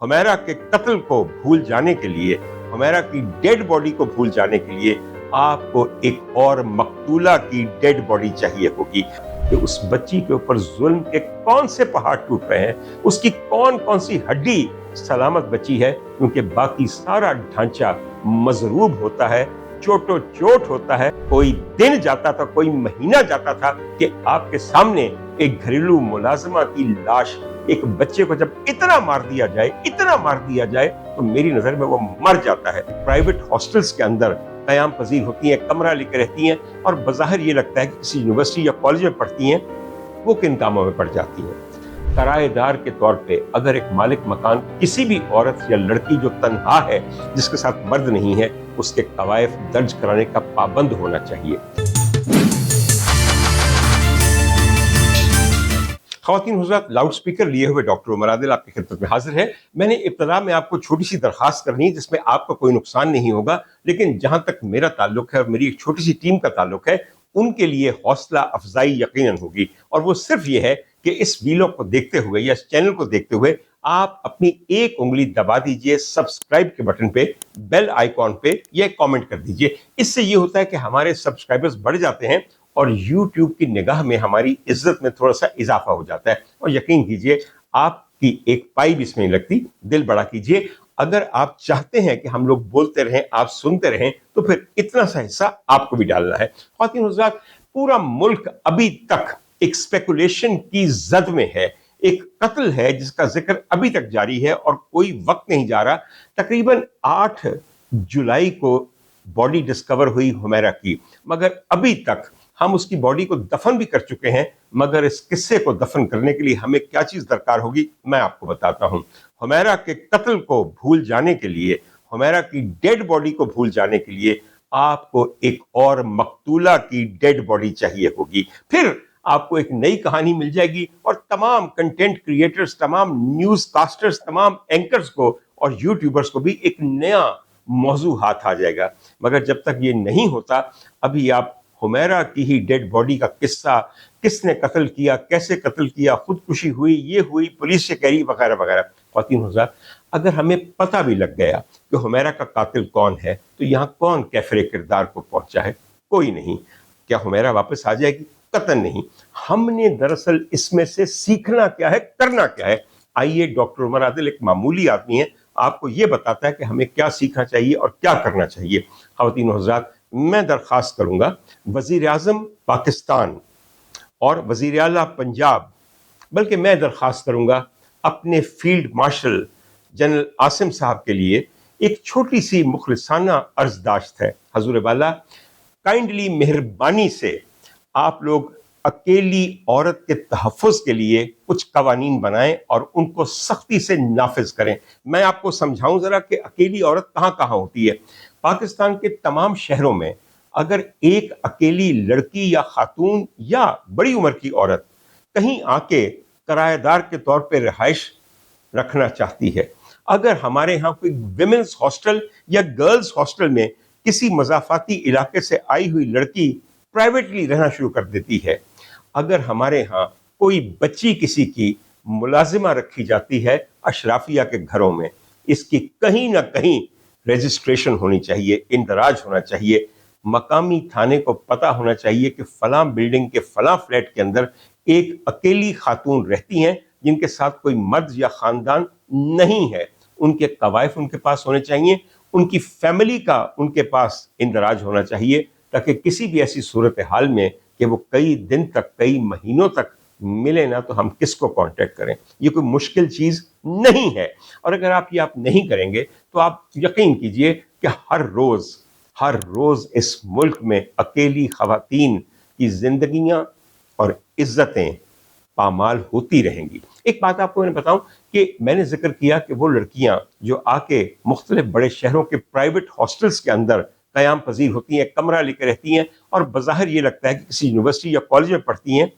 हुमैरा के कत्ल को भूल जाने के लिए, हुमैरा की डेड बॉडी को भूल जाने के लिए आपको एक और मकतूला की डेड बॉडी चाहिए होगी कि उस बच्ची के ऊपर जुल्म के कौन से पहाड़ टूट रहे हैं, उसकी कौन कौन सी हड्डी सलामत बची है, क्योंकि बाकी सारा ढांचा मजरूब होता है, चोटो चोट होता है। कोई दिन जाता था, कोई महीना जाता था कि आपके सामने एक घरेलू मुलाजिमा की लाश, एक बच्चे को जब इतना मार दिया जाए तो मेरी नजर में वो मर जाता है। प्राइवेट हॉस्टल्स के अंदर कयाम पजीर होती हैं, कमरा लेकर रहती हैं और बज़ाहिर ये लगता है कि किसी यूनिवर्सिटी या कॉलेज में पढ़ती हैं, वो किन कामों में पड़ जाती हैं। किराएदार के तौर पे अगर एक मालिक मकान किसी भी औरत या लड़की जो तन्हा है, जिसके साथ मर्द नहीं है, उसके कवायफ दर्ज कराने का पाबंद होना चाहिए। ख़वातीन हुज़रात, लाउड स्पीकर लिए हुए डॉक्टर उमर आदिल आपकी खिदमत में हाजिर है। मैंने इब्तिदा में आपको छोटी सी दरखास्त करनी है जिसमें आपका कोई नुकसान नहीं होगा, लेकिन जहां तक मेरा ताल्लुक है और मेरी एक छोटी सी टीम का ताल्लुक है, उनके लिए हौसला अफजाई यकीनन होगी। और वो सिर्फ ये है कि इस वीडियो को देखते हुए या इस चैनल को देखते हुए आप अपनी एक उंगली दबा दीजिए सब्सक्राइब के बटन पे, बेल आइकॉन पे, या कमेंट कर दीजिए। इससे ये होता है कि हमारे सब्सक्राइबर्स बढ़ जाते हैं और YouTube की निगाह में हमारी इज्जत में थोड़ा सा इजाफा हो जाता है। और यकीन कीजिए, आपकी एक पाई भी इसमें नहीं लगती। दिल बड़ा कीजिए। अगर आप चाहते हैं कि हम लोग बोलते रहें, आप सुनते रहें, तो फिर इतना सा हिस्सा आपको भी डालना है। ख़वातीन हुज़रात, पूरा मुल्क अभी तक एक स्पेकुलेशन की जद में है। एक कत्ल है जिसका जिक्र अभी तक जारी है और कोई वक्त नहीं जा रहा। तकरीबन 8 जुलाई को बॉडी डिस्कवर हुई हुमैरा की, मगर अभी तक हम उसकी बॉडी को दफन भी कर चुके हैं। मगर इस किस्से को दफन करने के लिए हमें क्या चीज दरकार होगी, मैं आपको बताता हूं। हुमैरा के कत्ल को भूल जाने के लिए, हुमैरा की डेड बॉडी को भूल जाने के लिए आपको एक और मकतूला की डेड बॉडी चाहिए होगी। फिर आपको एक नई कहानी मिल जाएगी और तमाम कंटेंट क्रिएटर्स, तमाम न्यूज कास्टर्स, तमाम एंकर्स को और यूट्यूबर्स को भी एक नया मौजू हाथ आ जाएगा। मगर जब तक ये नहीं होता, अभी आप हुमैरा की ही डेड बॉडी का किस्सा, किसने कत्ल किया, कैसे कत्ल किया, खुदकुशी हुई, ये हुई, पुलिस से कह रही, वगैरह वगैरह। ख़वातीन हुज़रात, अगर हमें पता भी लग गया कि हुमैरा का कातिल कौन है, तो यहाँ कौन कैफरे किरदार को पहुंचा है? कोई नहीं। क्या हुमैरा वापस आ जाएगी? कतई नहीं। हमने दरअसल इसमें से सीखना क्या है, करना क्या है? आइए, डॉक्टर उमर आदिल एक मामूली आदमी है, आपको ये बताता है कि हमें क्या सीखना चाहिए और क्या करना चाहिए। ख़वातीन हुज़रात, मैं दरख्वास्त करूंगा वज़ीर आज़म पाकिस्तान और वज़ीर आला पंजाब, बल्कि मैं दरख्वास्त करूंगा अपने फील्ड मार्शल जनरल आसिम साहब के लिए एक छोटी सी मुखलिसाना अर्जदाश्त है। हजूर बाला, काइंडली, मेहरबानी से आप लोग अकेली औरत के तहफ़्फ़ुज़ के लिए कुछ कवानीन बनाएं और उनको सख्ती से नाफिज करें। मैं आपको समझाऊं जरा कि अकेली औरत कहाँ कहाँ होती है। पाकिस्तान के तमाम शहरों में अगर एक अकेली लड़की या खातून या बड़ी उम्र की औरत कहीं आके किराएदार के तौर पे रिहाइश रखना चाहती है, अगर हमारे यहाँ कोई विमेंस हॉस्टल या गर्ल्स हॉस्टल में किसी मज़ाफ़ाती इलाके से आई हुई लड़की प्राइवेटली रहना शुरू कर देती है, अगर हमारे यहाँ कोई बच्ची किसी की मुलाजिमा रखी जाती है अशराफिया के घरों में, इसकी कहीं ना कहीं रजिस्ट्रेशन होनी चाहिए, इंदराज होना चाहिए। मकामी थाने को पता होना चाहिए कि फलां बिल्डिंग के फलां फ्लैट के अंदर एक अकेली खातून रहती हैं जिनके साथ कोई मर्द या खानदान नहीं है। उनके कवायफ उनके पास होने चाहिए, उनकी फैमिली का उनके पास इंदराज होना चाहिए, ताकि किसी भी ऐसी सूरत हाल में कि वो कई दिन तक, कई महीनों तक मिले ना, तो हम किसको कांटेक्ट करें? ये कोई मुश्किल चीज़ नहीं है। और अगर आप ये नहीं करेंगे तो आप यकीन कीजिए कि हर रोज़ इस मुल्क में अकेली ख़वातीन की ज़िंदगियाँ और इज़्ज़तें पामाल होती रहेंगी। एक बात आपको मैं बताऊं कि मैंने जिक्र किया कि वो लड़कियां जो आके मुख्तलिफ बड़े शहरों के प्राइवेट हॉस्टल्स के अंदर कयाम पजीर होती हैं, कमरा लेकर रहती हैं और बज़ाहिर ये लगता है कि किसी यूनिवर्सिटी या कॉलेज में पढ़ती हैं,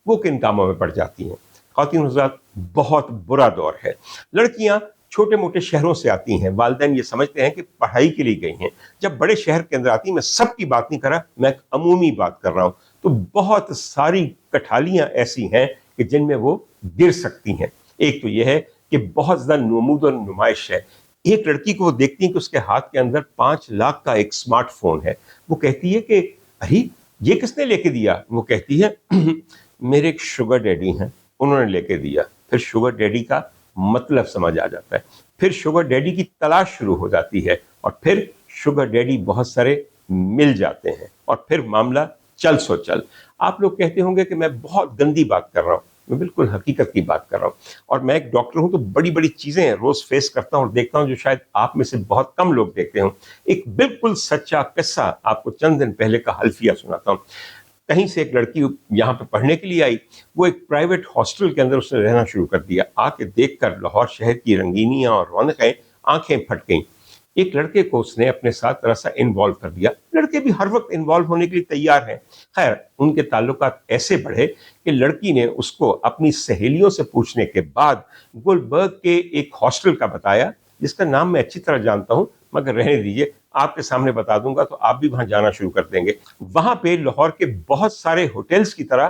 वो किन कामों में पड़ जाती हैं। ख़वातीन हुज़रात, बहुत बुरा दौर है। लड़कियां छोटे मोटे शहरों से आती हैं, वालिदैन ये समझते हैं कि पढ़ाई के लिए गई हैं। जब बड़े शहर के अंदर आती हैं, मैं सबकी बात नहीं कर रहा, मैं एक अमूमी बात कर रहा हूँ, तो बहुत सारी कठालियाँ ऐसी हैं कि जिनमें वो गिर सकती हैं। एक तो यह है کہ بہت زیادہ نمود و نمائش ہے. ایک لڑکی کو وہ دیکتی ہیں کہ اس کے ہاتھ کے اندر 5 لاکھ کا ایک اسمارٹ فون ہے. وہ کہتی ہے کہ ارے یہ کس نے لے کے دیا؟ وہ کہتی ہے میرے ایک شوگر ڈیڈی ہیں, انہوں نے لے کے دیا. پھر شوگر ڈیڈی کا مطلب سمجھ آ جاتا ہے. پھر شوگر ڈیڈی کی تلاش شروع ہو جاتی ہے, اور پھر شوگر ڈیڈی بہت سارے مل جاتے ہیں, اور پھر معاملہ چل سو چل. آپ لوگ کہتے ہوں گے کہ میں بہت گندی بات کر رہا ہوں, میں بالکل حقیقت کی بات کر رہا ہوں. اور میں ایک ڈاکٹر ہوں تو بڑی بڑی چیزیں روز فیس کرتا ہوں اور دیکھتا ہوں جو شاید آپ میں سے بہت کم لوگ دیکھتے ہوں. ایک بالکل سچا قصہ آپ کو چند دن پہلے کا حلفیہ سناتا ہوں. کہیں سے ایک لڑکی یہاں پہ پڑھنے کے لیے آئی. وہ ایک پرائیویٹ ہاسٹل کے اندر اس نے رہنا شروع کر دیا. آ کے دیکھ کر لاہور شہر کی رنگینیاں اور رونقیں آنکھیں پھٹ گئیں. ایک لڑکے کو اس نے اپنے ساتھ ذرا سا انوالو کر دیا. لڑکے بھی ہر وقت انوالو ہونے کے لیے تیار ہیں. خیر ان کے تعلقات ایسے بڑھے کہ لڑکی نے اس کو اپنی سہیلیوں سے پوچھنے کے بعد گلبرگ کے ایک ہاسٹل کا بتایا, جس کا نام میں اچھی طرح جانتا ہوں, مگر رہنے دیجیے آپ کے سامنے بتا دوں گا تو آپ بھی وہاں جانا شروع کر دیں گے. وہاں پہ لاہور کے بہت سارے ہوٹلز کی طرح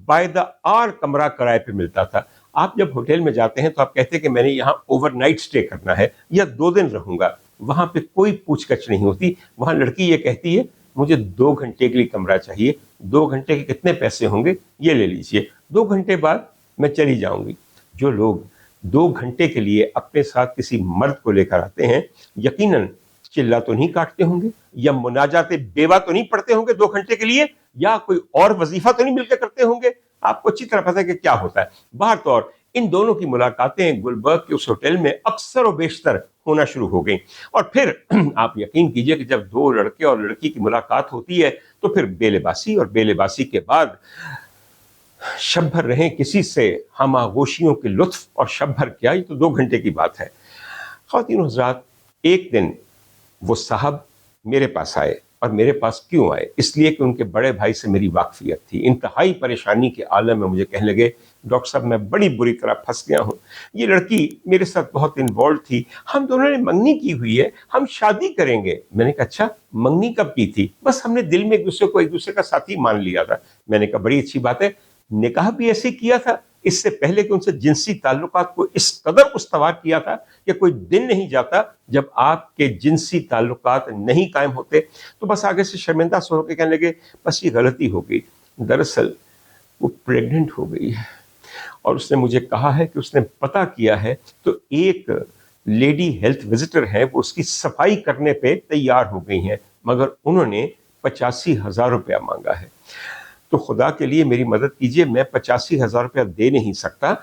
بائی دا آر کمرہ کرائے پہ ملتا تھا. آپ جب ہوٹل میں جاتے ہیں تو آپ کہتے ہیں کہ میں نے یہاں اوور نائٹ سٹے کرنا ہے یا 2 دن رہوں گا. وہاں پہ کوئی پوچھ گچھ نہیں ہوتی. وہاں لڑکی یہ کہتی ہے مجھے 2 گھنٹے کے لیے کمرہ چاہیے, 2 گھنٹے کے کتنے پیسے ہوں گے یہ لے لیجئے, 2 گھنٹے بعد میں چلی جاؤں گی. جو لوگ 2 گھنٹے کے لیے اپنے ساتھ کسی مرد کو لے کر آتے ہیں, یقیناً چلا تو نہیں کاٹتے ہوں گے, یا مناجات بیوہ تو نہیں پڑھتے ہوں گے 2 گھنٹے کے لیے, یا کوئی اور وظیفہ تو نہیں مل کے کرتے ہوں گے. آپ کو اچھی طرح پتہ ہے کہ کیا ہوتا ہے. باہر طور ان دونوں کی ملاقاتیں گلبرگ کے اس ہوٹل میں اکثر و بیشتر ہونا شروع ہو گئیں. اور پھر آپ یقین کیجئے کہ جب 2 لڑکے اور لڑکی کی ملاقات ہوتی ہے تو پھر بے لباسی, اور بے لباسی کے بعد شب بھر رہیں کسی سے ہم آغوشیوں کے لطف, اور شب بھر کیا, یہ تو 2 گھنٹے کی بات ہے. خواتین و حضرات, ایک دن وہ صاحب میرے پاس آئے. اور میرے پاس کیوں آئے؟ اس لیے کہ ان کے بڑے بھائی سے میری واقفیت تھی. انتہائی پریشانی کے عالم میں مجھے کہنے لگے ڈاکٹر صاحب میں بڑی بری طرح پھنس گیا ہوں, یہ لڑکی میرے ساتھ بہت انوالو تھی, ہم دونوں نے منگنی کی ہوئی ہے, ہم شادی کریں گے. میں نے کہا اچھا منگنی کب کی تھی؟ بس ہم نے دل میں ایک دوسرے کا ساتھی مان لیا تھا. میں نے کہا بڑی اچھی بات ہے, نکاح بھی ایسے کیا تھا؟ اس سے پہلے کہ ان سے جنسی تعلقات کو اس قدر استوار کیا تھا کہ کوئی دن نہیں جاتا جب آپ کے جنسی تعلقات نہیں قائم ہوتے. تو بس آگے سے شرمندہ سو کے کہنے لگے بس یہ غلطی ہو گئی, دراصل وہ پریگننٹ ہو گئی ہے, اور اس نے مجھے کہا ہے کہ اس نے پتہ کیا ہے تو ایک لیڈی ہیلتھ وزٹر ہے وہ اس کی صفائی کرنے پہ تیار ہو گئی ہیں, مگر انہوں نے 85,000 روپیہ مانگا ہے. تو خدا کے لیے میری مدد کیجئے, میں 85,000 روپیہ دے نہیں سکتا,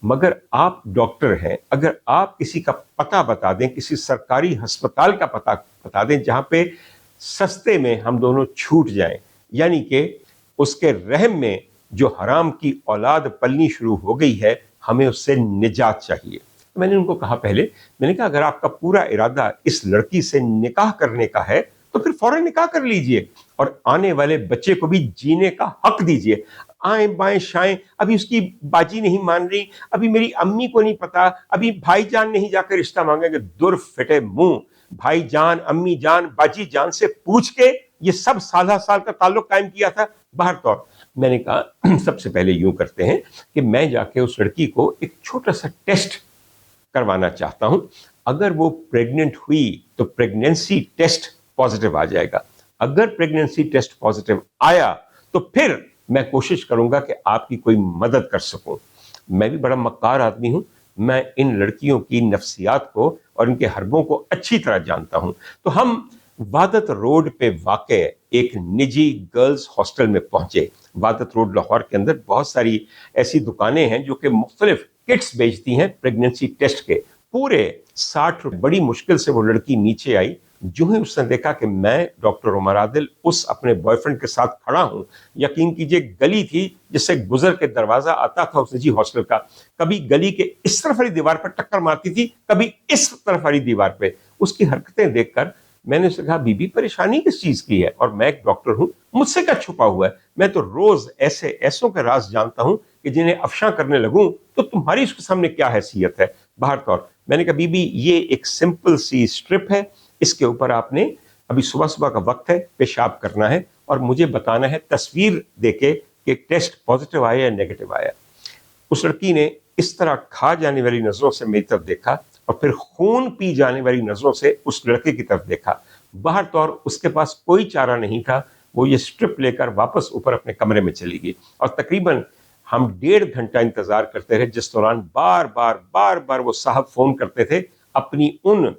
مگر آپ ڈاکٹر ہیں, اگر آپ کسی کا پتہ بتا دیں, کسی سرکاری ہسپتال کا پتہ بتا دیں جہاں پہ سستے میں ہم دونوں چھوٹ جائیں, یعنی کہ اس کے رحم میں جو حرام کی اولاد پلنی شروع ہو گئی ہے ہمیں اس سے نجات چاہیے. میں نے ان کو کہا پہلے, میں نے کہا اگر آپ کا پورا ارادہ اس لڑکی سے نکاح کرنے کا ہے تو پھر فوراً نکاح کر لیجئے, اور آنے والے بچے کو بھی جینے کا حق دیجئے. آئیں بائیں شائیں, ابھی اس کی باجی نہیں مان رہی, ابھی میری امی کو نہیں پتا, ابھی بھائی جان نہیں جا کر رشتہ مانگیں گے. در پھٹے منہ, بھائی جان, امی جان, باجی جان سے پوچھ کے یہ سب سالہ سال کا تعلق قائم کیا تھا. باہر طور میں نے کہا سب سے پہلے یوں کرتے ہیں کہ میں جا کے اس لڑکی کو ایک چھوٹا سا ٹیسٹ کروانا چاہتا ہوں. اگر وہ پریگننٹ ہوئی تو پریگننسی ٹیسٹ پازیٹیو آ جائے گا. اگر پریگننسی ٹیسٹ پازیٹیو آیا تو پھر میں کوشش کروں گا کہ آپ کی کوئی مدد کر سکوں. میں بھی بڑا مکار آدمی ہوں, میں ان لڑکیوں کی نفسیات کو اور ان کے حربوں کو اچھی طرح جانتا ہوں. تو ہم وادت روڈ پہ واقع ایک نجی گرلز ہاسٹل میں پہنچے. وادت روڈ لاہور کے اندر بہت ساری ایسی دکانیں ہیں جو کہ مختلف کٹس بیچتی ہیں پریگننسی ٹیسٹ کے. پورے 60 روپے. بڑی مشکل سے وہ لڑکی نیچے آئی. جو ہی اس نے دیکھا کہ میں ڈاکٹر عمر عادل اس اپنے بوائے فرینڈ کے ساتھ کھڑا ہوں, یقین کیجئے گلی تھی جس سے گزر کے دروازہ آتا تھا اس نجی ہاسٹل کا, کبھی گلی کے اس طرف والی دیوار پر ٹکر مارتی تھی, کبھی اس طرف والی دیوار پہ. اس کی حرکتیں دیکھ کر میں نے اسے کہا بی بی پریشانی کس چیز کی ہے, اور میں ایک ڈاکٹر ہوں, مجھ سے کیا چھپا ہوا ہے, میں تو روز ایسوں کے راز جانتا ہوں کہ جنہیں افشاں کرنے لگوں تو تمہاری اس کے سامنے کیا حیثیت ہے. باہر طور میں نے کہا بی بی یہ ایک سمپل سی اسٹرپ ہے, اس کے اوپر آپ نے ابھی صبح کا وقت ہے, پیشاب کرنا ہے اور مجھے بتانا ہے تصویر دے کے کہ ٹیسٹ پازیٹیو آیا یا نیگیٹو آیا. اس لڑکی نے इस तरह खा जाने वाली नजरों से मेरी तरफ देखा और फिर खून पी जाने वाली नजरों से उस लड़के की तरफ देखा। बाहर तो और उसके पास कोई चारा नहीं था, वो ये स्ट्रिप लेकर वापस ऊपर अपने कमरे में चली गई और तकरीबन हम 1.5 घंटा इंतजार करते रहे, जिस दौरान बार बार वो साहब फोन करते थे अपनी उन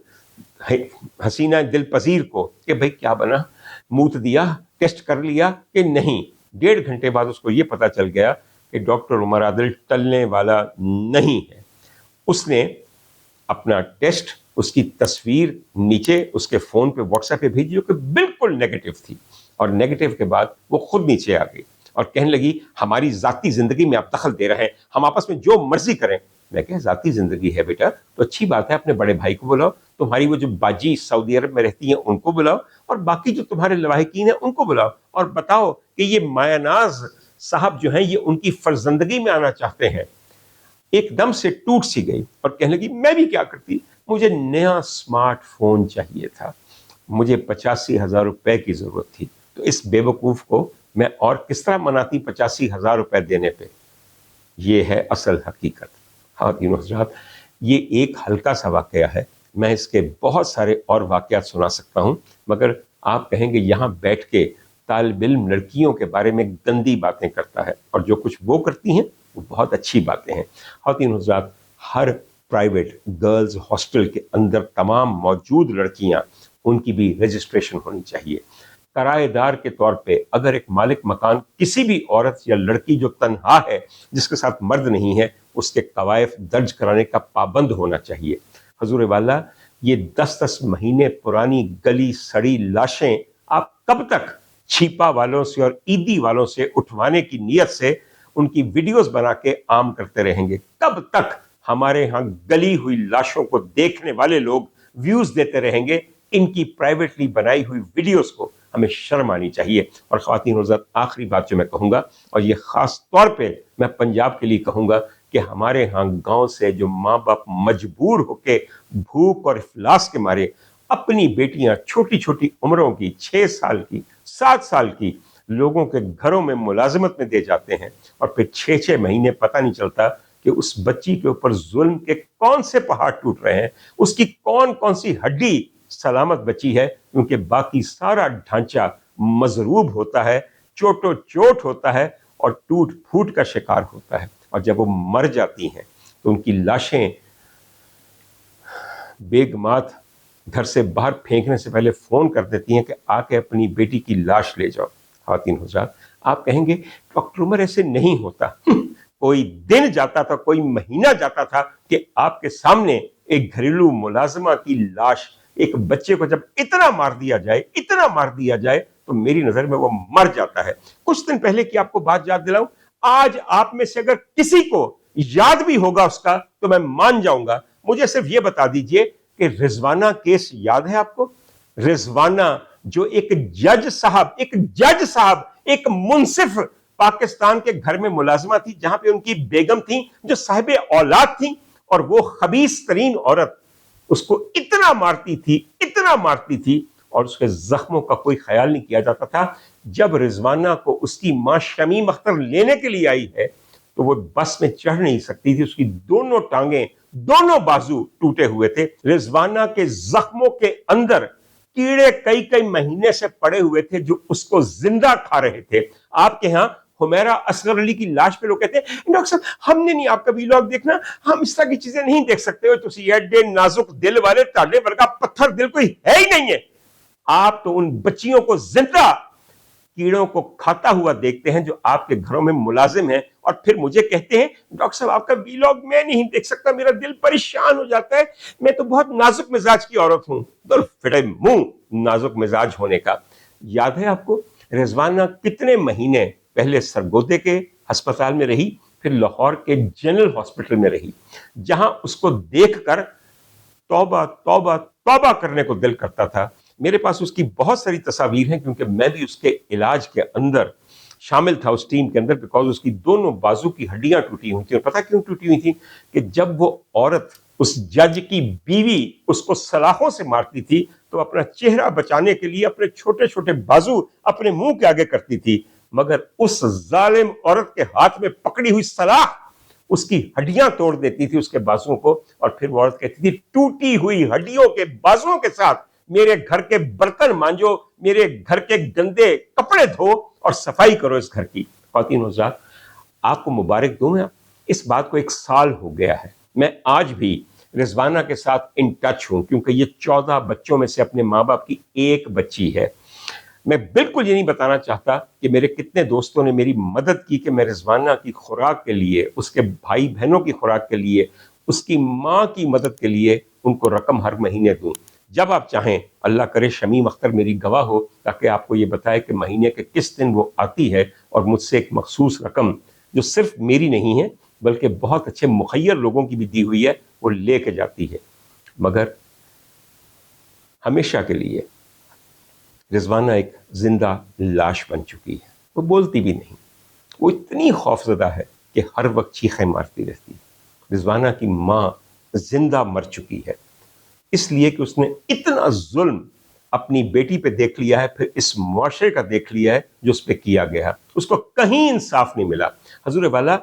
हसीना दिल पजीर को कि भाई क्या बना, मूत दिया, टेस्ट कर लिया कि नहीं। 1.5 घंटे बाद उसको ये पता चल गया कि डॉक्टर उमर आदिल टलने वाला नहीं है। उसने अपना टेस्ट, उसकी तस्वीर नीचे उसके फोन पे व्हाट्सएप पे भेजी जो कि बिल्कुल नेगेटिव थी, और नेगेटिव के बाद वो खुद नीचे आ गई और कहने लगी हमारी जाती जिंदगी में आप दखल दे रहे हैं, हम आपस में जो मर्जी करें। मैं कहा जाती जिंदगी है बेटा तो अच्छी बात है, अपने बड़े भाई को बुलाओ, तुम्हारी वो जो बाजी सऊदी अरब में रहती हैं उनको बुलाओ, और बाकी जो तुम्हारे लवाहिकीन हैं उनको बुलाओ और बताओ कि ये मायानाज साहब जो हैं ये उनकी फर्जंदगी में आना चाहते हैं। एकदम से टूट सी गई और कहने लगी मैं भी क्या करती, मुझे नया स्मार्टफोन चाहिए था, मुझे 85,000 रुपए की जरूरत थी। तो इस बेवकूफ को मैं और किस तरह मनाती 85,000 रुपए देने पे। ये है असल हकीकत। ख़वातीन हज़रात, ये एक हल्का सा वाक़या है, मैं इसके बहुत सारे और वाक़यात सुना सकता हूँ, मगर आप कहेंगे यहाँ बैठ के तालिब इल्म लड़कियों के बारे में गंदी बातें करता है, और जो कुछ वो करती हैं वो बहुत अच्छी बातें हैं। ख़वातीन हज़रात, हर प्राइवेट गर्ल्स हॉस्टल के अंदर तमाम मौजूद लड़कियाँ, उनकी भी रजिस्ट्रेशन होनी चाहिए। किराएदार के तौर पे अगर एक मालिक मकान किसी भी औरत या लड़की जो तन्हा है, जिसके साथ मर्द नहीं है, उसके कवायफ दर्ज कराने का पाबंद होना चाहिए। हजूर वाला, ये 10-10 महीने पुरानी गली सड़ी लाशें आप कब तक छिपा वालों से और ईदी वालों से उठवाने की नीयत से उनकी वीडियोस बना के आम करते रहेंगे? कब तक हमारे यहाँ गली हुई लाशों को देखने वाले लोग व्यूज देते रहेंगे? इनकी प्राइवेटली बनाई हुई वीडियोस को हमें शर्म आनी चाहिए। और ख़वातीन हज़रात, आखिरी बात जो मैं कहूँगा, और ये ख़ास तौर पे मैं पंजाब के लिए कहूँगा, कि हमारे यहाँ गांव से जो माँ बाप मजबूर होके भूख और इफलास के मारे अपनी बेटियां छोटी छोटी उम्रों की 6 साल की 7 साल की लोगों के घरों में मुलाजमत में दे जाते हैं, और फिर 6-6 महीने पता नहीं चलता कि उस बच्ची के ऊपर जुल्म के कौन से पहाड़ टूट रहे हैं, उसकी कौन कौन सी हड्डी सलामत बची है, क्योंकि बाकी सारा ढांचा मजरूब होता है, चोटो चोट होता है और टूट फूट का शिकार होता है। और जब वो मर जाती हैं तो उनकी लाशें बेगमात घर से बाहर फेंकने से पहले फोन कर देती हैं कि आके अपनी बेटी की लाश ले जाओ। ख़वातीन हज़रात, आप कहेंगे डॉक्टर उमर ऐसे नहीं होता। कोई दिन जाता था, कोई महीना जाता था कि आपके सामने एक घरेलू मुलाजमा की लाश, एक बच्चे को जब इतना मार दिया जाए तो मेरी नजर में वो मर जाता है। कुछ दिन पहले की आपको बात याद दिलाऊं, आज आप में से अगर किसी को याद भी होगा उसका तो मैं मान जाऊंगा। मुझे सिर्फ ये बता दीजिए कि रिजवाना केस याद है आपको? रिजवाना, जो एक जज साहब एक मुंसिफ पाकिस्तान के घर में मुलाजमा थी, जहां पे उनकी बेगम थी जो साहिब औलाद थी, और वो खबीस तरीन औरत उसको इतना मारती थी और उसके जख्मों का कोई ख्याल नहीं किया जाता था। जब रिजवाना को उसकी मां शमीम अख्तर लेने के लिए आई है तो वो बस में चढ़ नहीं सकती थी, उसकी दोनों टांगें, दोनों बाजू टूटे हुए थे। रिजवाना के जख्मों के अंदर कीड़े कई महीने से पड़े हुए थे जो उसको जिंदा खा रहे थे। आपके यहाँ हुमैरा असगर अली की लाश पे लोग कहते हैं डॉक्टर साहब हमने नहीं आपका वीलॉग देखना, हम इस तरह की चीजें नहीं देख सकते हो, तुसी एडे नाजुक दिल वाले ताले वर्गा पत्थर दिल कोई है ही नहीं है। आप तो उन बच्चियों को जिंदा कीड़ों को खाता हुआ देखते हैं जो आपके घरों में मुलाजिम हैं, और फिर मुझे कहते हैं डॉक्टर साहब आपका वीलॉग मैं नहीं देख सकता, मेरा दिल परेशान हो जाता है, मैं तो बहुत नाजुक मिजाज की औरत हूं। तो फिटे मुंह नाजुक मिजाज होने का। याद है आपको रिजवाना कितने महीने पहले सरगोदे के अस्पताल में रही, फिर लाहौर के जनरल हॉस्पिटल में रही, जहां उसको देखकर तौबा तौबा तौबा करने को दिल करता था। मेरे पास उसकी बहुत सारी तस्वीर हैं, क्योंकि मैं भी उसके इलाज के अंदर शामिल था उस टीम के अंदर, बिकॉज उसकी दोनों बाजू की हड्डियां टूटी हुई थी। और पता क्यों टूटी हुई थी? कि जब वो औरत, उस जज की बीवी, उसको सलाखों से मारती थी तो अपना चेहरा बचाने के लिए अपने छोटे छोटे बाजू अपने मुंह के आगे करती थी, मगर उस जालिम औरत के हाथ में पकड़ी हुई सलाख اس کی ہڈیاں توڑ دیتی تھی اس کے بازوؤں کو, اور پھر وہ عورت کہتی تھی ٹوٹی ہوئی ہڈیوں کے بازوؤں کے ساتھ میرے گھر کے برتن مانجو, میرے گھر کے گندے کپڑے دھو اور صفائی کرو اس گھر کی. خواتین حضرات, آپ کو مبارک دوں, میں اس بات کو 1 سال ہو گیا ہے, میں آج بھی رضوانہ کے ساتھ ان ٹچ ہوں, کیونکہ یہ 14 بچوں میں سے اپنے ماں باپ کی ایک بچی ہے. میں بالکل یہ نہیں بتانا چاہتا کہ میرے کتنے دوستوں نے میری مدد کی کہ میں رضوانہ کی خوراک کے لیے, اس کے بھائی بہنوں کی خوراک کے لیے, اس کی ماں کی مدد کے لیے ان کو رقم ہر مہینے دوں. جب آپ چاہیں, اللہ کرے شمیم اختر میری گواہ ہو, تاکہ آپ کو یہ بتائے کہ مہینے کے کس دن وہ آتی ہے اور مجھ سے ایک مخصوص رقم, جو صرف میری نہیں ہے بلکہ بہت اچھے مخیر لوگوں کی بھی دی ہوئی ہے, وہ لے کے جاتی ہے. مگر ہمیشہ کے لیے رضوانہ ایک زندہ لاش بن چکی ہے. وہ بولتی بھی نہیں, وہ اتنی خوفزدہ ہے کہ ہر وقت چیخیں مارتی رہتی ہے. رضوانہ کی ماں زندہ مر چکی ہے, اس لیے کہ اس نے اتنا ظلم اپنی بیٹی پہ دیکھ لیا ہے, پھر اس معاشرے کا دیکھ لیا ہے جو اس پہ کیا گیا. اس کو کہیں انصاف نہیں ملا. حضور والا,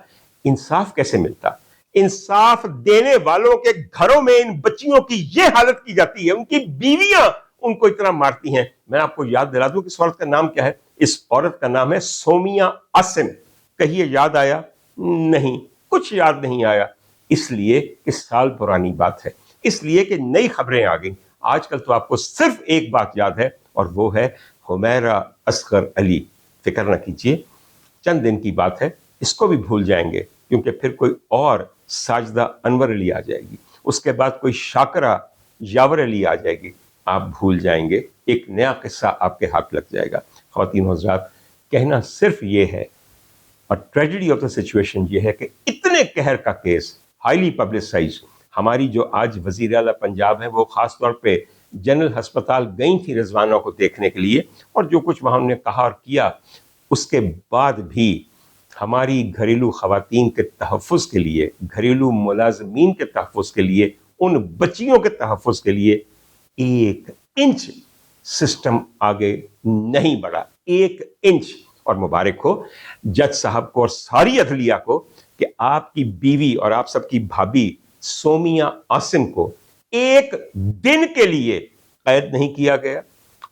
انصاف کیسے ملتا؟ انصاف دینے والوں کے گھروں میں ان بچیوں کی یہ حالت کی جاتی ہے, ان کی بیویاں ان کو اتنا مارتی ہیں. میں آپ کو یاد دلا دوں کہ اس عورت کا نام کیا ہے. اس عورت کا نام ہے سومیا عاصم. کہیے یاد آیا؟ نہیں, کچھ یاد نہیں آیا. اس لیے کہ سال پرانی بات ہے, اس لیے کہ نئی خبریں آ گئیں. آج کل تو آپ کو صرف ایک بات یاد ہے, اور وہ ہے حمیرہ اصغر علی. فکر نہ کیجیے, چند دن کی بات ہے, اس کو بھی بھول جائیں گے, کیونکہ پھر کوئی اور ساجدہ انور علی آ جائے گی, اس کے بعد کوئی شاکرہ یاور علی آ جائے گی. آپ بھول جائیں گے, ایک نیا قصہ آپ کے ہاتھ لگ جائے گا. خواتین حضرات, کہنا صرف یہ ہے, اور ٹریجڈی آف دا سچویشن یہ ہے کہ اتنے قہر کا کیس ہائیلی پبلسائز. ہماری جو آج وزیر اعلیٰ پنجاب ہیں, وہ خاص طور پہ جنرل ہسپتال گئی تھی رضوانہ کو دیکھنے کے لیے, اور جو کچھ وہاں نے کہا اور کیا, اس کے بعد بھی ہماری گھریلو خواتین کے تحفظ کے لیے, گھریلو ملازمین کے تحفظ کے لیے, ان بچیوں کے تحفظ کے لیے 1 انچ سسٹم آگے نہیں بڑھا. 1 انچ. اور مبارک ہو جج صاحب کو اور ساری عدلیہ کو کہ آپ کی بیوی اور آپ سب کی بھابھی سومیا عاصم کو 1 دن کے لیے قید نہیں کیا گیا,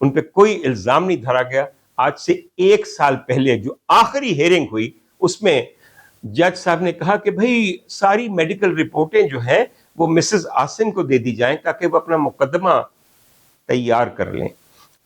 ان پہ کوئی الزام نہیں دھرا گیا. آج سے 1 سال پہلے جو آخری ہیئرنگ ہوئی, اس میں جج صاحب نے کہا کہ بھئی ساری میڈیکل رپورٹیں جو ہیں وہ مسز عاصم کو دے دی جائیں تاکہ وہ اپنا مقدمہ تیار کر لیں.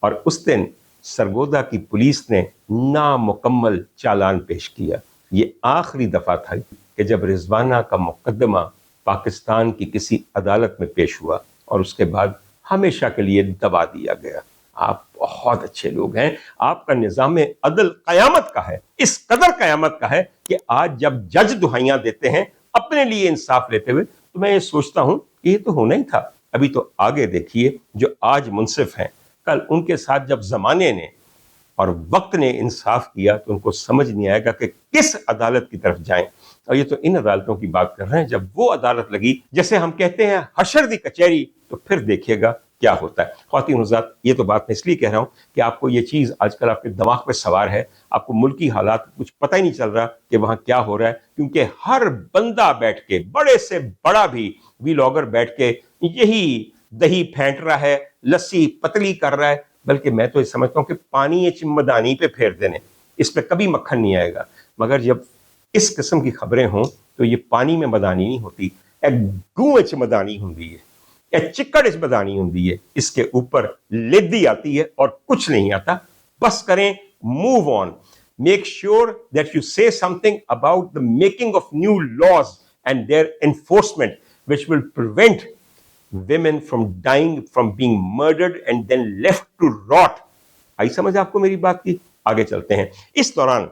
اور اس دن سرگودا کی پولیس نے نامکمل چالان پیش کیا. یہ آخری دفعہ تھا کہ جب رضوانہ کا مقدمہ پاکستان کی کسی عدالت میں پیش ہوا, اور اس کے بعد ہمیشہ کے لیے دبا دیا گیا. آپ بہت اچھے لوگ ہیں, آپ کا نظام عدل قیامت کا ہے, اس قدر قیامت کا ہے کہ آج جب جج دہائیاں دیتے ہیں اپنے لیے انصاف لیتے ہوئے, تو میں یہ سوچتا ہوں کہ یہ تو ہونا ہی تھا. ابھی تو آگے دیکھیے, جو آج منصف ہیں, کل ان کے ساتھ جب زمانے نے اور وقت نے انصاف کیا تو ان کو سمجھ نہیں آئے گا کہ کس عدالت کی طرف جائیں. اور یہ تو ان عدالتوں کی بات کر رہے ہیں, جب وہ عدالت لگی جیسے ہم کہتے ہیں حشر دی کچہری, تو پھر دیکھیے گا کیا ہوتا ہے. خواتین حضرات, یہ تو بات میں اس لیے کہہ رہا ہوں کہ آپ کو یہ چیز آج کل آپ کے دماغ پہ سوار ہے, آپ کو ملکی حالات کچھ پتہ ہی نہیں چل رہا کہ وہاں کیا ہو رہا ہے, کیونکہ ہر بندہ بیٹھ کے, بڑے سے بڑا بھی ویلاگر بیٹھ کے یہی دہی پھینٹ رہا ہے, لسی پتلی کر رہا ہے. بلکہ میں تو یہ سمجھتا ہوں کہ پانی چمدانی پہ پھیر دینے, اس پہ کبھی مکھن نہیں آئے گا. مگر جب اس قسم کی خبریں ہوں تو یہ پانی میں مدانی نہیں ہوتی, ایک گوئے چمدانی ہوتی ہے, ایک چکڑ چمدانی ہوتی ہے. اس کے اوپر لدی آتی ہے اور کچھ نہیں آتا. بس کریں, move on. Make sure that you say something about the making of new laws and their enforcement, which will prevent women from dying, from being murdered and then left to rot. آئی سمجھ آپ کو میری بات کی؟ آگے چلتے ہیں. اس دوران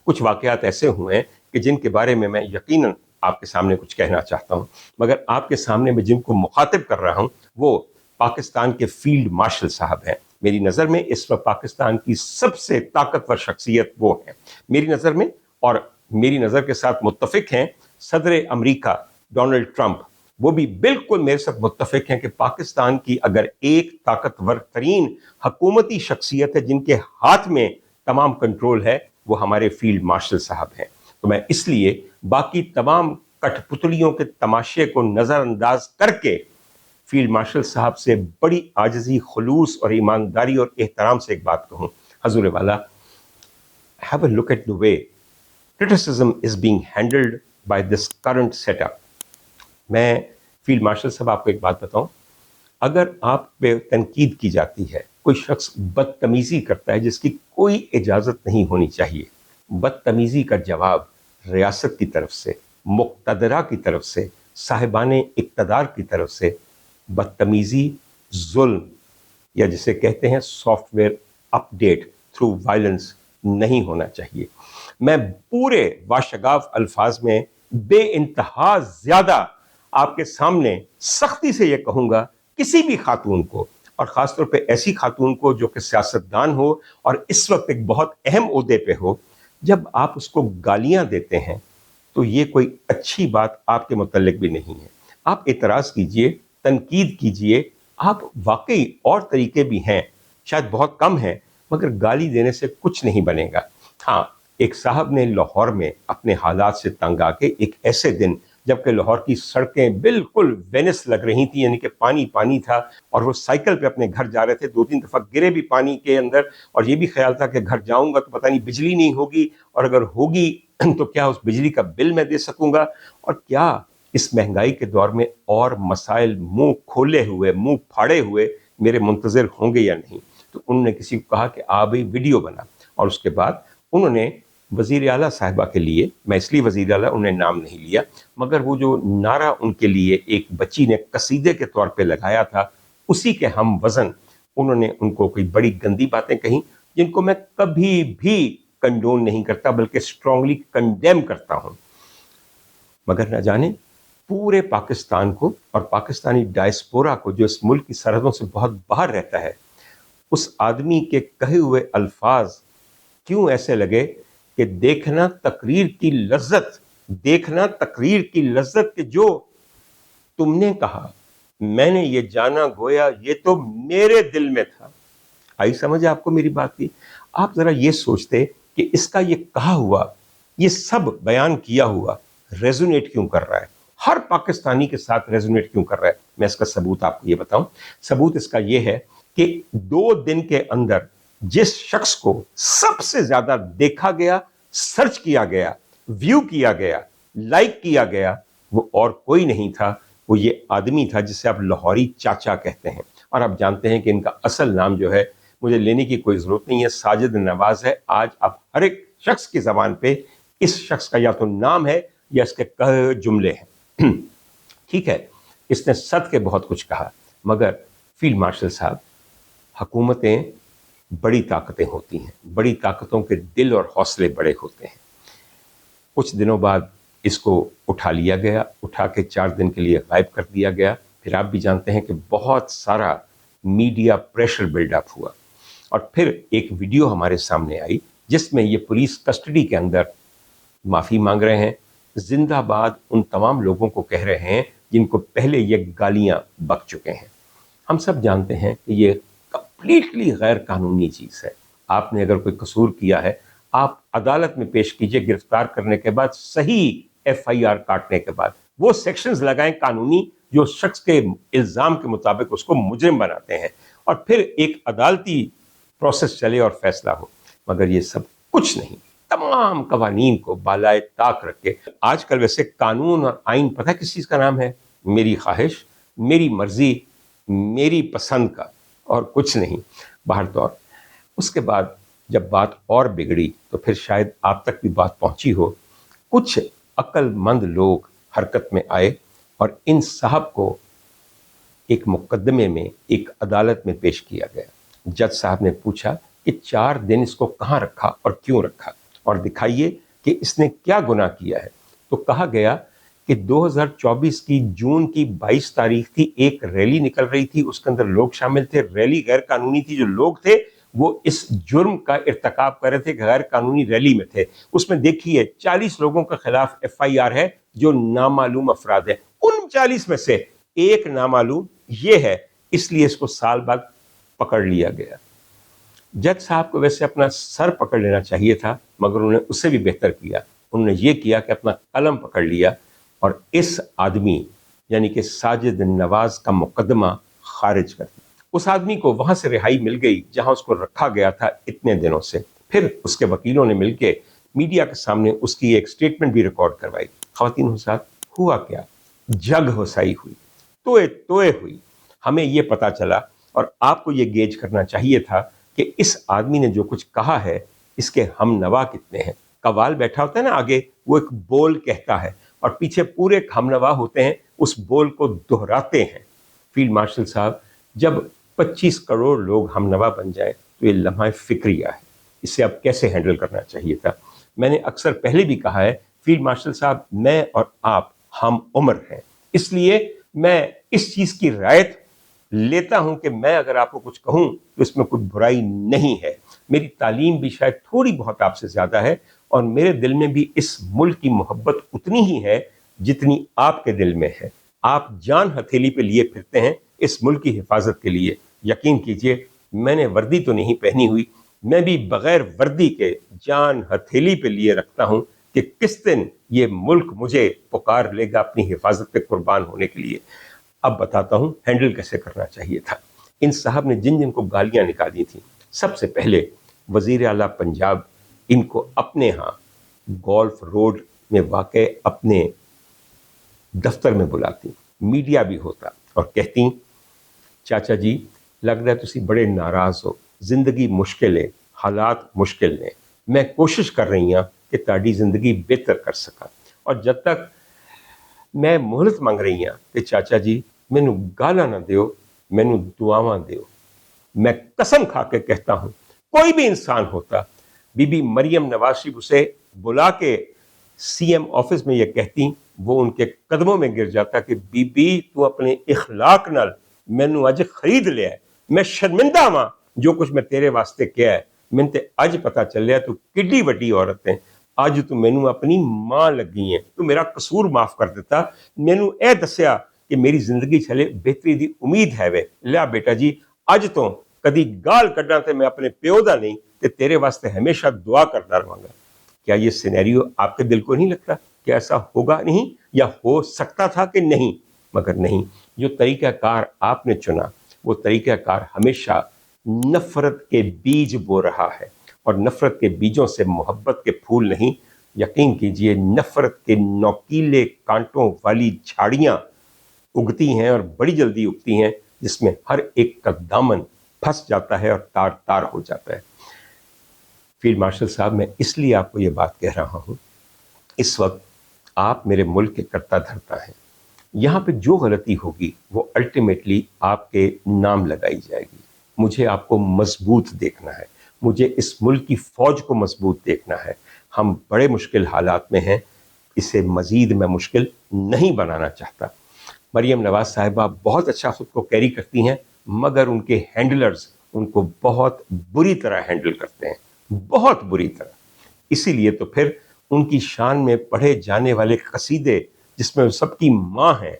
کچھ واقعات ایسے ہوئے ہیں کہ جن کے بارے میں یقیناً آپ کے سامنے کچھ کہنا چاہتا ہوں, مگر آپ کے سامنے میں جن کو مخاطب کر رہا ہوں وہ پاکستان کے فیلڈ مارشل صاحب ہیں. میری نظر میں اس وقت پاکستان کی سب سے طاقتور شخصیت وہ ہیں میری نظر میں, اور میری نظر کے ساتھ متفق ہیں صدر امریکہ ڈونلڈ ٹرمپ. وہ بھی بالکل میرے ساتھ متفق ہیں کہ پاکستان کی اگر ایک طاقتور ترین حکومتی شخصیت ہے جن کے ہاتھ میں تمام کنٹرول ہے, وہ ہمارے فیلڈ مارشل صاحب ہیں. تو میں اس لیے باقی تمام کٹپتلیوں کے تماشے کو نظر انداز کر کے فیلڈ مارشل صاحب سے بڑی عاجزی، خلوص اور ایمانداری اور احترام سے ایک بات کہوں. حضور والا, have a look at the way criticism is being handled by this current setup. میں فیلڈ مارشل صاحب آپ کو ایک بات بتاؤں, اگر آپ پہ تنقید کی جاتی ہے, کوئی شخص بدتمیزی کرتا ہے جس کی کوئی اجازت نہیں ہونی چاہیے, بدتمیزی کا جواب ریاست کی طرف سے, مقتدرہ کی طرف سے, صاحبان اقتدار کی طرف سے بدتمیزی, ظلم یا جسے کہتے ہیں software update through violence نہیں ہونا چاہیے. میں پورے واشگاف الفاظ میں بے انتہا زیادہ آپ کے سامنے سختی سے یہ کہوں گا, کسی بھی خاتون کو, اور خاص طور پہ ایسی خاتون کو جو کہ سیاستدان ہو اور اس وقت ایک بہت اہم عہدے پہ ہو, جب آپ اس کو گالیاں دیتے ہیں تو یہ کوئی اچھی بات آپ کے متعلق بھی نہیں ہے. آپ اعتراض کیجئے, تنقید کیجئے, آپ واقعی اور طریقے بھی ہیں, شاید بہت کم ہیں, مگر گالی دینے سے کچھ نہیں بنے گا. ہاں, ایک صاحب نے لاہور میں اپنے حالات سے تنگ آ کے ایک ایسے دن جبکہ لاہور کی سڑکیں بالکل وینس لگ رہی تھیں, یعنی کہ پانی پانی تھا, اور وہ سائیکل پہ اپنے گھر جا رہے تھے, 2-3 دفعہ گرے بھی پانی کے اندر, اور یہ بھی خیال تھا کہ گھر جاؤں گا تو پتہ نہیں بجلی نہیں ہوگی, اور اگر ہوگی تو کیا اس بجلی کا بل میں دے سکوں گا, اور کیا اس مہنگائی کے دور میں اور مسائل منہ کھولے ہوئے, منہ پھاڑے ہوئے میرے منتظر ہوں گے یا نہیں. تو انہوں نے کسی کو کہا کہ آپ بھی ویڈیو بنا, اور اس کے بعد انہوں نے وزیر اعلیٰ صاحبہ کے لیے, میں اس لیے وزیر اعلیٰ انہیں نام نہیں لیا, مگر وہ جو نعرہ ان کے لیے ایک بچی نے قصیدے کے طور پہ لگایا تھا, اسی کے ہم وزن انہوں نے ان کو کوئی بڑی گندی باتیں کہیں, جن کو میں کبھی بھی کنڈون نہیں کرتا بلکہ اسٹرانگلی کنڈیم کرتا ہوں. مگر نہ جانے پورے پاکستان کو اور پاکستانی ڈائسپورا کو جو اس ملک کی سرحدوں سے بہت باہر رہتا ہے, اس آدمی کے کہے ہوئے الفاظ کیوں ایسے لگے کہ دیکھنا تقریر کی لذت, دیکھنا تقریر کی لذت کہ جو تم نے کہا میں نے یہ جانا گویا یہ تو میرے دل میں تھا. آئی سمجھ آپ کو میری بات کی؟ آپ ذرا یہ سوچتے کہ اس کا یہ کہا ہوا, یہ سب بیان کیا ہوا ریزونیٹ کیوں کر رہا ہے, ہر پاکستانی کے ساتھ ریزونیٹ کیوں کر رہا ہے. میں اس کا ثبوت آپ کو یہ بتاؤں. ثبوت اس کا یہ ہے کہ 2 دن کے اندر جس شخص کو سب سے زیادہ دیکھا گیا, سرچ کیا گیا, ویو کیا گیا, لائک کیا گیا, وہ اور کوئی نہیں تھا, وہ یہ آدمی تھا جسے آپ لاہوری چاچا کہتے ہیں. اور آپ جانتے ہیں کہ ان کا اصل نام جو ہے, مجھے لینے کی کوئی ضرورت نہیں ہے, ساجد نواز ہے. آج آپ ہر ایک شخص کی زبان پہ اس شخص کا یا تو نام ہے یا اس کے کہے جملے ہیں. ٹھیک ہے, اس نے صد کے بہت کچھ کہا, مگر فیلڈ مارشل صاحب, حکومتیں بڑی طاقتیں ہوتی ہیں, بڑی طاقتوں کے دل اور حوصلے بڑے ہوتے ہیں. کچھ دنوں بعد اس کو اٹھا لیا گیا, اٹھا کے 4 دن کے لیے غائب کر دیا گیا. پھر آپ بھی جانتے ہیں کہ بہت سارا میڈیا پریشر بلڈ اپ ہوا, اور پھر ایک ویڈیو ہمارے سامنے آئی جس میں یہ پولیس کسٹڈی کے اندر معافی مانگ رہے ہیں, زندہ باد ان تمام لوگوں کو کہہ رہے ہیں جن کو پہلے یہ گالیاں بک چکے ہیں. ہم سب جانتے ہیں کہ یہ کمپلیٹلی غیر قانونی چیز ہے. آپ نے اگر کوئی قصور کیا ہے, آپ عدالت میں پیش کیجئے, گرفتار کرنے کے بعد, صحیح FIR کاٹنے کے بعد, وہ سیکشنز لگائیں قانونی جو شخص کے الزام کے مطابق اس کو مجرم بناتے ہیں, اور پھر ایک عدالتی پروسیس چلے اور فیصلہ ہو. مگر یہ سب کچھ نہیں, تمام قوانین کو بالائے طاق رکھ کے. آج کل ویسے قانون اور آئین پتہ کس چیز کا نام ہے؟ میری خواہش, میری مرضی, میری پسند کا, اور کچھ نہیں. باہر طور اس کے بعد جب بات اور بگڑی تو پھر شاید آپ تک بھی بات پہنچی ہو, کچھ عقل مند لوگ حرکت میں آئے اور ان صاحب کو ایک مقدمے میں, ایک عدالت میں پیش کیا گیا. جج صاحب نے پوچھا کہ 4 دن اس کو کہاں رکھا اور کیوں رکھا, اور دکھائیے کہ اس نے کیا گناہ کیا ہے. تو کہا گیا کہ 2024 کی جون کی 22 تاریخ تھی, ایک ریلی نکل رہی تھی, اس کے اندر لوگ شامل تھے, ریلی غیر قانونی تھی, جو لوگ تھے وہ اس جرم کا ارتکاب کر رہے تھے کہ غیر قانونی ریلی میں تھے. اس میں دیکھیے 40 لوگوں کے خلاف FIR ہے جو نامعلوم افراد ہیں, ان 40 میں سے ایک نامعلوم یہ ہے, اس لیے اس کو سال بعد پکڑ لیا گیا. جج صاحب کو ویسے اپنا سر پکڑ لینا چاہیے تھا, مگر انہوں نے اس سے بھی بہتر کیا. उन्होंने ये किया कि अपना कलम पकड़ लिया और इस आदमी यानी कि साजिद नवाज का मुकदमा खारिज कर दिया। उस आदमी को वहां से रिहाई मिल गई जहां उसको रखा गया था इतने दिनों से। फिर उसके वकीलों ने मिलकर मीडिया के सामने उसकी एक स्टेटमेंट भी रिकॉर्ड करवाई। ख़वातीन हुज़रात, हुआ क्या? जग होसाई हुई, तोए तोए हुई। हमें ये पता चला और आपको ये गेज करना चाहिए था कि इस आदमी ने जो कुछ कहा है इसके हम नवा कितने हैं। कवाल बैठा होता है ना आगे, वो एक बोल कहता है और पीछे पूरे हमनवा होते हैं, उस बोल को दोहराते हैं। फील्ड मार्शल साहब, जब 25 करोड़ लोग हमनवा बन जाए तो ये लम्हा फिक्रिया है, इसे अब कैसे हैंडल करना चाहिए था। मैंने अक्सर पहले भी कहा है फील्ड मार्शल साहब, मैं और आप हम उम्र हैं, इसलिए मैं इस चीज़ की रायत लेता हूं कि मैं अगर आपको कुछ कहूं तो इसमें कोई बुराई नहीं है। मेरी तालीम भी शायद थोड़ी बहुत आपसे ज़्यादा है और मेरे दिल में भी इस मुल्क की मोहब्बत उतनी ही है जितनी आपके दिल में है। आप जान हथेली पे लिए फिरते हैं इस मुल्क की हिफाजत के लिए। यकीन कीजिए, मैंने वर्दी तो नहीं पहनी हुई, मैं भी बगैर वर्दी के जान हथेली पे लिए रखता हूं कि किस दिन ये मुल्क मुझे पुकार लेगा अपनी हिफाजत पे कुर्बान होने के लिए। अब बताता हूं हैंडल कैसे करना चाहिए था। इन साहब ने जिन जिन को गालियां निकाली थी, सबसे पहले वजीर आला पंजाब इनको अपने यहाँ गोल्फ रोड में वाक़ अपने दफ्तर में बुलाती, मीडिया भी होता और कहती, चाचा जी लगता है तुसी बड़े नाराज़ हो, जिंदगी मुश्किल है, हालात मुश्किल ने, मैं कोशिश कर रही हाँ कि ताड़ी जिंदगी बेहतर कर सका। और जब तक मैं मोहलत मंग रही हाँ कि चाचा जी मैनू गाला ना दियो, मैनू दुआवां दियो। मैं कसम खा के कहता हूँ, कोई भी इंसान होता, बीबी मरियम नवाज शरीफ उसे बुला के सीएम ऑफिस में ये कहती, वो उनके कदमों में गिर जाता कि बीबी तू अपने इखलाक नाल मैनू अज खरीद लिया है, मैं शर्मिंदा हाँ जो कुछ मैं तेरे वास्ते किया है। मैंने ते अज पता चलिया तू किड्डी वड्डी औरत है, अज तू मैनू अपनी मां लगी है, तू मेरा कसूर माफ कर दिता, मैनू ए दसिया कि मेरी जिंदगी चले बेहतरी की उम्मीद है वे। लिया बेटा जी, अज तो कदी गाल कड्डा ते मैं अपने प्यो दा नहीं ते तेरे वास्ते हमेशा दुआ करता रहूंगा। क्या ये सिनेरियो आपके दिल को नहीं लगता कि ऐसा होगा नहीं या हो सकता था कि नहीं? मगर नहीं, जो तरीक़ाकार आपने चुना वो तरीक़ाकार हमेशा नफ़रत के बीज बो रहा है और नफ़रत के बीजों से मोहब्बत के फूल नहीं, यकीन कीजिए नफ़रत के नोकीले कांटों वाली झाड़ियाँ उगती हैं और बड़ी जल्दी उगती हैं, जिसमें हर एक का दामन फंस जाता है और तार तार हो जाता है। फील्ड मार्शल साहब, मैं इसलिए आपको ये बात कह रहा हूँ, इस वक्त आप मेरे मुल्क के कर्ता धर्ता हैं। यहाँ पे जो गलती होगी वो अल्टीमेटली आपके नाम लगाई जाएगी। मुझे आपको मजबूत देखना है, मुझे इस मुल्क की फ़ौज को मजबूत देखना है। हम बड़े मुश्किल हालात में हैं, इसे मज़ीद मैं मुश्किल नहीं बनाना चाहता। मरियम नवाज साहिबा बहुत अच्छा ख़ुद को कैरी करती हैं, मगर उनके हैंडलर्स उनको बहुत बुरी तरह हैंडल करते हैं, बहुत बुरी तरह। इसीलिए तो फिर उनकी शान में पढ़े जाने वाले कसीदे जिसमें सबकी माँ है,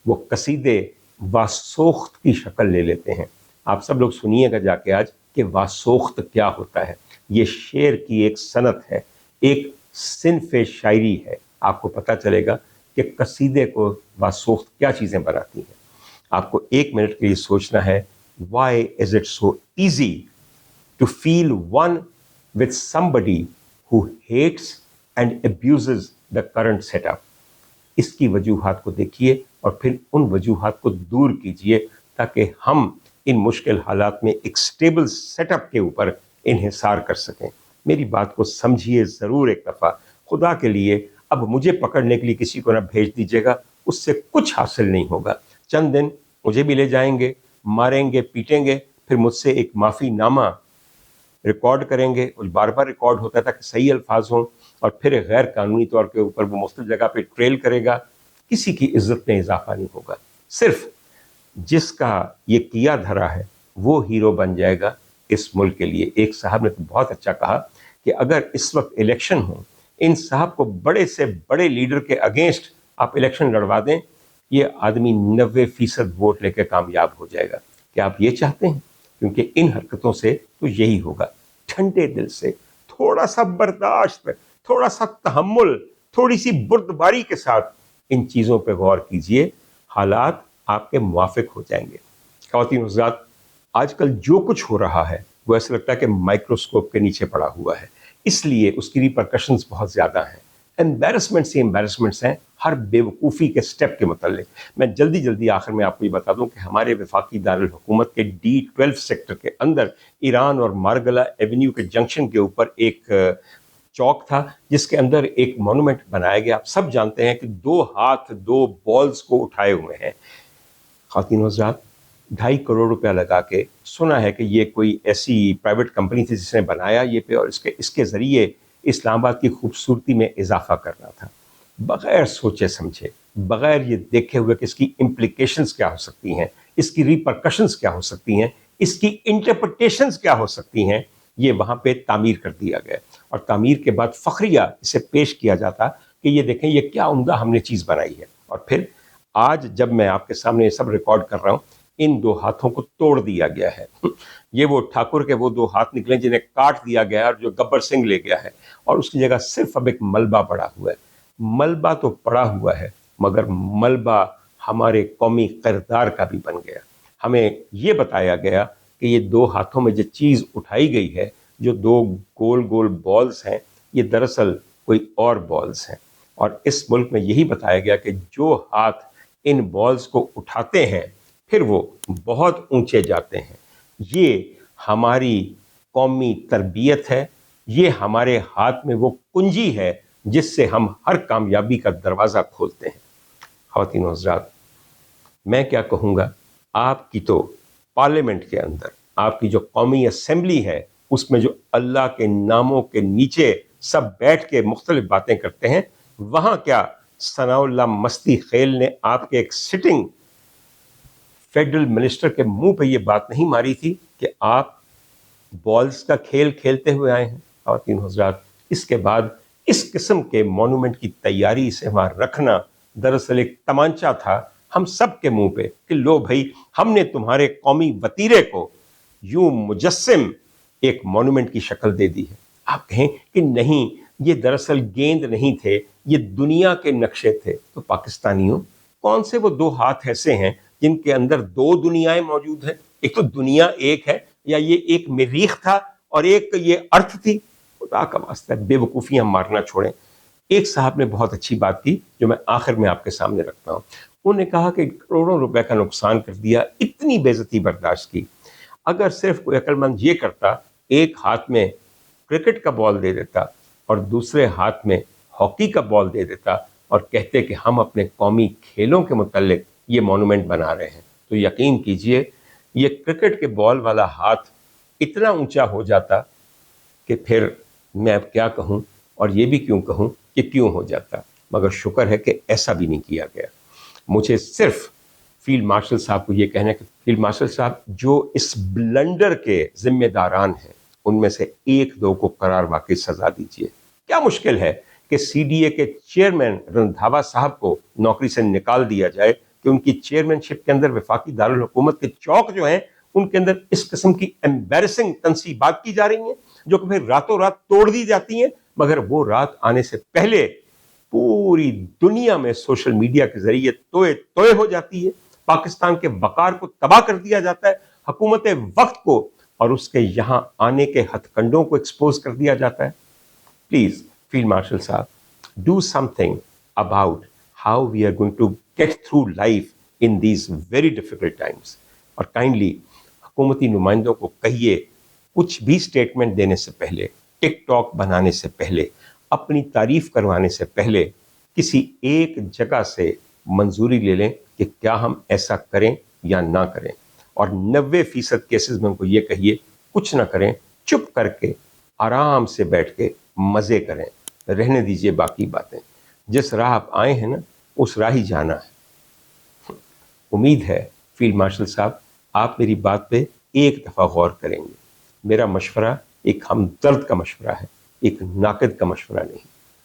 वो कसीदे वासोख्त की शक्ल ले लेते हैं। आप सब लोग सुनिएगा जाके आज कि वासोख्त क्या होता है। ये शेर की एक सनत है, एक सिनफ शायरी है। आपको पता चलेगा कि कसीदे को वासोख्त क्या चीज़ें बनाती हैं। आपको एक मिनट के लिए सोचना है, why is it so easy to feel one with somebody who hates and abuses the current setup। इसकी वजूहात को देखिए और फिर उन वजूहात को दूर कीजिए ताकि हम इन मुश्किल हालात में एक स्टेबल सेटअप के ऊपर इन्हिसार कर सकें। मेरी बात को समझिए ज़रूर एक दफ़ा, खुदा के लिए। अब मुझे पकड़ने के लिए किसी को ना भेज दीजिएगा, उससे कुछ हासिल नहीं होगा। चंद दिन मुझे भी ले जाएंगे, मारेंगे, पीटेंगे, फिर मुझसे एक माफ़ी नामा रिकॉर्ड करेंगे, कुछ बार बार रिकॉर्ड होता था कि सही अल्फाज हों, और फिर गैर कानूनी तौर के ऊपर वो मुख्तलिफ जगह पे ट्रेल करेगा। किसी की इज्जत में इजाफा नहीं होगा, सिर्फ जिसका ये किया धरा है वो हीरो बन जाएगा इस मुल्क के लिए। एक साहब ने तो बहुत अच्छा कहा कि अगर इस वक्त इलेक्शन हो, इन साहब को बड़े से बड़े लीडर के अगेंस्ट आप इलेक्शन लड़वा दें, ये आदमी 90% वोट लेकर कामयाब हो जाएगा। क्या आप ये चाहते हैं? क्योंकि इन हरकतों से तो यही होगा। ठंडे दिल से, थोड़ा सा बर्दाश्त, थोड़ा सा तहम्मुल, थोड़ी सी बुर्दबारी के साथ इन चीज़ों पे गौर कीजिए, हालात आपके मुवाफिक हो जाएंगे। ख़वातीन हज़रात, आजकल जो कुछ हो रहा है वो ऐसा लगता है कि माइक्रोस्कोप के नीचे पड़ा हुआ है, इसलिए उसकी रिपरकशंस बहुत ज़्यादा हैं। एम्बेरसमेंट से एम्बेरसमेंट्स हैं हर बेवकूफ़ी के स्टेप के मुतल्लिक। मैं जल्दी जल्दी आखिर में आपको ये बता दूं कि हमारे वफाकी दारुल हुकूमत के D12 सेक्टर के अंदर ईरान और मारगला एवेन्यू के जंक्शन के ऊपर एक चौक था जिसके अंदर एक मोनूमेंट बनाया गया। आप सब जानते हैं कि 2 हाथ 2 बॉल्स को उठाए हुए हैं। ख़वातीन हज़रात, 2.5 करोड़ रुपया लगा के, सुना है कि ये कोई ऐसी प्राइवेट कंपनी थी जिसने बनाया ये पे और इसके ज़रिए इस्लामाबाद की खूबसूरती में इजाफा करना था, बग़ैर सोचे समझे, बग़ैर ये देखे हुए कि इसकी इम्प्लिकेशंस क्या हो सकती हैं, इसकी रिपरकशंस क्या हो सकती हैं, इसकी इंटरप्रिटेशंस क्या हो सकती हैं, ये वहाँ पे तामीर कर दिया गया। और तामीर के बाद फ़ख्रिया इसे पेश किया जाता कि ये देखें ये क्या उम्दा हमने चीज़ बनाई है। और फिर आज जब मैं आपके सामने ये सब रिकॉर्ड कर रहा हूँ, इन 2 हाथों को तोड़ दिया गया है। ये वो ठाकुर के वो 2 हाथ निकले जिन्हें काट दिया गया और जो गब्बर सिंह ले गया है, और उसकी जगह सिर्फ अब एक मलबा पड़ा हुआ है। मलबा तो पड़ा हुआ है, मगर मलबा हमारे कौमी किरदार का भी बन गया। हमें ये बताया गया कि ये 2 हाथों में जो चीज़ उठाई गई है, जो 2 गोल गोल बॉल्स हैं, ये दरअसल कोई और बॉल्स हैं। और इस मुल्क में यही बताया गया कि जो हाथ इन बॉल्स को उठाते हैं फिर वो बहुत ऊंचे जाते हैं। ये हमारी कौमी तरबियत है, ये हमारे हाथ में वो कुंजी है जिससे हम हर कामयाबी का दरवाज़ा खोलते हैं। ख़वातीन हज़रात, मैं क्या कहूँगा, आपकी तो पार्लियामेंट के अंदर आपकी जो कौमी असेंबली है उसमें जो अल्लाह के नामों के नीचे सब बैठ के मुख्तलिफ बातें करते हैं, वहाँ क्या सनाउल्लाह मस्ती खेल ने आपके एक सिटिंग फेडरल मिनिस्टर के मुंह पे ये बात नहीं मारी थी कि आप बॉल्स का खेल खेलते हुए आए हैं? ख़वातीन हज़रात, इसके बाद इस किस्म के मोनूमेंट की तैयारी से वहाँ रखना दरअसल एक तमांचा था हम सब के मुंह पे कि लो भाई, हमने तुम्हारे कौमी वतीरे को यूं मुजस्सिम एक मोनूमेंट की शक्ल दे दी है। आप कहें कि नहीं, ये दरअसल गेंद नहीं थे, ये दुनिया के नक्शे थे। तो पाकिस्तानियों, कौन से वो 2 हाथ ऐसे हैं जिनके अंदर 2 दुनियाएं मौजूद हैं? एक तो दुनिया एक है, या ये एक मरीख था और एक ये अर्थ थी? खुदा का वास्ता बेवकूफ़ियाँ मारना छोड़ें। एक साहब ने बहुत अच्छी बात की जो मैं आखिर में आपके सामने रखता हूँ। उन्होंने कहा कि करोड़ों रुपए का नुकसान कर दिया, इतनी बेइज्जती बर्दाश्त की। अगर सिर्फ कोई अक्लमंद ये करता, एक हाथ में क्रिकेट का बॉल दे देता और दूसरे हाथ में हॉकी का बॉल दे देता और कहते कि हम अपने कौमी खेलों के मुतल्लिक ये मोनूमेंट बना रहे हैं, तो यकीन कीजिए ये क्रिकेट के बॉल वाला हाथ इतना ऊंचा हो जाता कि फिर मैं अब क्या कहूँ, और ये भी क्यों कहूँ कि क्यों हो जाता। मगर शुक्र है कि ऐसा भी नहीं किया गया। मुझे सिर्फ फील्ड मार्शल साहब को ये कहना है कि फील्ड मार्शल साहब, जो इस ब्लंडर के जिम्मेदारान हैं, उनमें से 1-2 को करार वाकई सजा दीजिए। क्या मुश्किल है कि CDA के चेयरमैन रंधावा साहब को नौकरी से निकाल दिया जाए कि उनकी चेयरमैनशिप के अंदर वफाकी दारुल हुकूमत के चौक जो हैं उनके अंदर इस किस्म की एम्बैरेसिंग तनसीबात की जा रही हैं, जो कि फिर रातों रात तोड़ दी जाती हैं, मगर वो रात आने से पहले पूरी दुनिया में सोशल मीडिया के जरिए तोए तोए हो जाती है। पाकिस्तान के वकार को तबाह कर दिया जाता है, हुकूमत वक्त को और उसके यहाँ आने के हथकंडों को एक्सपोज कर दिया जाता है। प्लीज फील्ड मार्शल साहब, do something about how we are going to get through life in these very difficult times. और काइंडली हुकूमती नुमाइंदों को कहिए, कुछ भी स्टेटमेंट देने से पहले, टिकटॉक बनाने से पहले, अपनी तारीफ करवाने से पहले किसी एक जगह से मंजूरी ले लें कि क्या हम ऐसा करें या ना करें। और 90% केसेस में उनको ये कहिए कुछ ना करें, चुप करके आराम से बैठ के मज़े करें, रहने दीजिए बाकी बातें। जिस राह आप आए हैं ना, उस राह ही जाना है। उम्मीद है फील्ड मार्शल साहब, आप मेरी बात पे एक दफ़ा गौर करेंगे। मेरा मशवरा एक हमदर्द का मशवरा है, एक नाक़िद का मशवरा नहीं।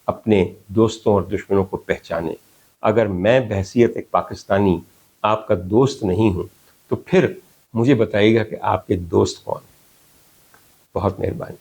अपने दोस्तों और दुश्मनों को पहचानें। अगर मैं बहैसियत एक पाकिस्तानी आपका दोस्त नहीं हूँ, तो फिर मुझे बताइएगा कि आपके दोस्त कौन हैं। बहुत मेहरबानी।